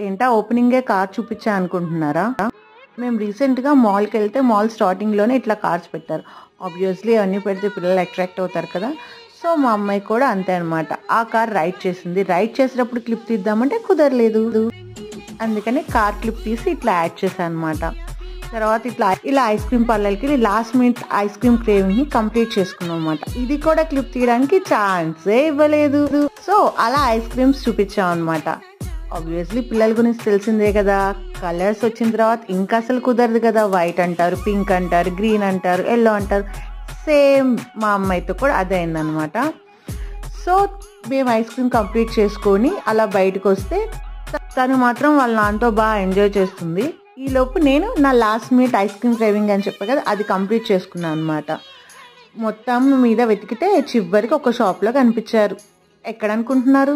ఏంటా ఓపెనింగే కార్ చూపించా అనుకుంటున్నారా? మేము రీసెంట్గా మాల్కి వెళ్తే మాల్ స్టార్టింగ్లోనే ఇట్లా కార్స్ పెట్టారు. ఆబ్వియస్లీ అవన్నీ పెడితే పిల్లలు అట్రాక్ట్ అవుతారు కదా. సో మా అమ్మాయి కూడా అంతే అనమాట. ఆ కార్ రైడ్ చేసింది. రైడ్ చేసేటప్పుడు క్లిప్ తీద్దామంటే కుదరలేదు. అందుకని కార్ క్లిప్ తీసి ఇట్లా యాడ్ చేశాను అనమాట. తర్వాత ఇలా ఐస్ క్రీమ్ పార్లర్కి లాస్ట్ మినిట్ ఐస్ క్రీమ్ క్రేవింగ్ని కంప్లీట్ చేసుకున్నాం అనమాట. ఇది కూడా క్లిప్ తీయడానికి ఛాన్సే ఇవ్వలేదు. సో అలా ఐస్ క్రీమ్స్ చూపించాం అనమాట. ఆబ్వియస్లీ పిల్లల గురించి తెలిసిందే కదా. కలర్స్ వచ్చిన తర్వాత ఇంకా అసలు కుదరదు కదా. వైట్ అంటారు, పింక్ అంటారు, గ్రీన్ అంటారు, ఎల్లో అంటారు. సేమ్ మా అమ్మాయితో కూడా అదే అయిందనమాట. సో మేము ఐస్ క్రీమ్ కంప్లీట్ చేసుకొని అలా బయటకు వస్తే తను మాత్రం వాళ్ళ నాన్నతో బాగా ఎంజాయ్ చేస్తుంది. ఈలోపు నేను నా last minute ice cream craving అని చెప్పా కదా, అది కంప్లీట్ చేసుకున్నాను అనమాట. మొత్తం మీద వెతికితే చివరికి ఒక షాప్లో కనిపించారు. ఎక్కడ అనుకుంటున్నారు?